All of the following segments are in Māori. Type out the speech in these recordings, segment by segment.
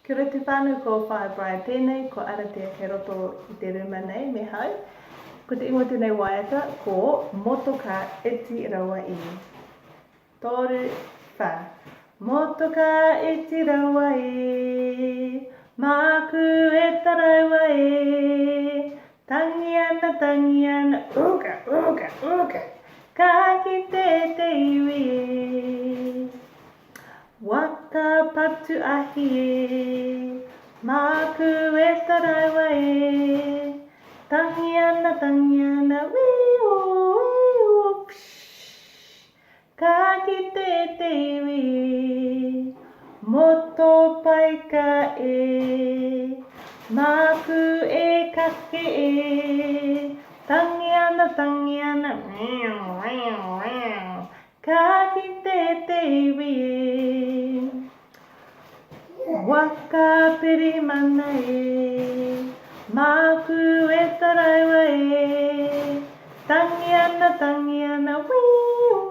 Kia ora te whānau ko Whaebrai tēnei, ko Aratea kei roto i te ruma nei, me hau. Ko te ingoa tēnei waiata, ko motoka iti rawa i. Tōru wha. Motoka iti rawa i, māku e tarawa e, tangi ana, uka, uka, uka, ka ki te iwi e. Waka patu ahi e, māku e tarawa e, tangi ana, wiu, psh, ka ki te iwi e, moto paika e, māku e kake e, tangi ana, ka ki te iwi e, waka piri mana e, māku e tarawa e, tangi ana, wiu,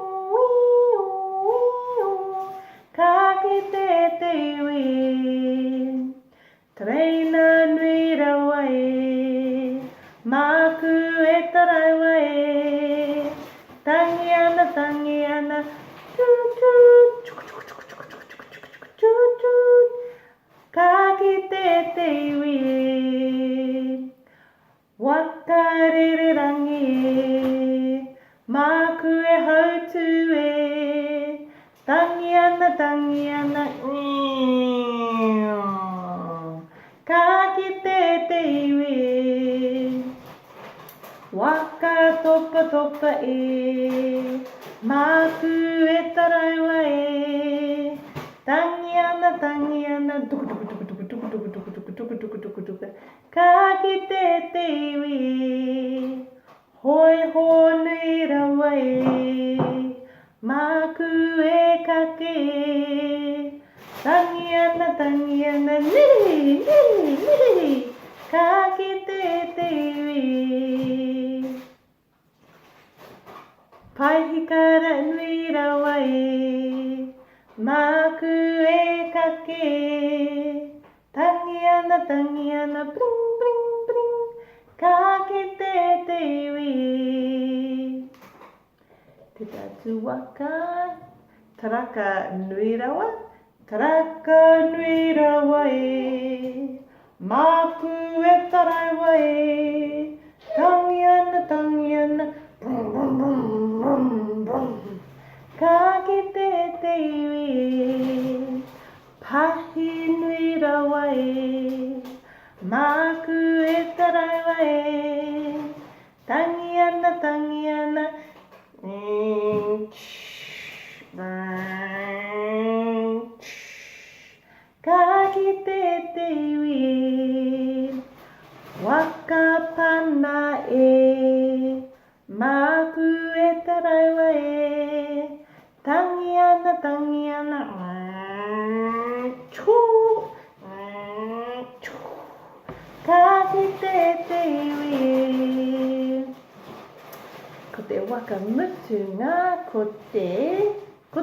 ka ki te iwi e, treina nui rawa e, māku e tarawa e, tangi ana, ka ki te iwi e, waka rererangi e, māku e hautu e, tangi ana, ka ki te iwi e, waka topa e, māku e tarawa e, tangi ana, ka ki te iwi e, hoi nui rawa e, māku e kake e, tangi ana, niri, ka ki te iwi e, paihikara nui rawa e, māku e kake e, tangi ana, bring, ka ki te iwi e. Te tatu waka, taraka nui rawa e, māku e tarawa e, tangi ana, ka ki te iwi e, pahi nui rawa e, māku e tarawa e, tangi ana, ka ki te iwi e, waka pana e, māku e tarawa e, tangi ana, ka ki te iwi e. Ko te waka mutunga, ko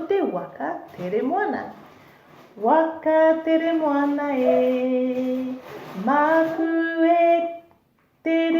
te waka tere moana. Waka tere moana e, māku e tere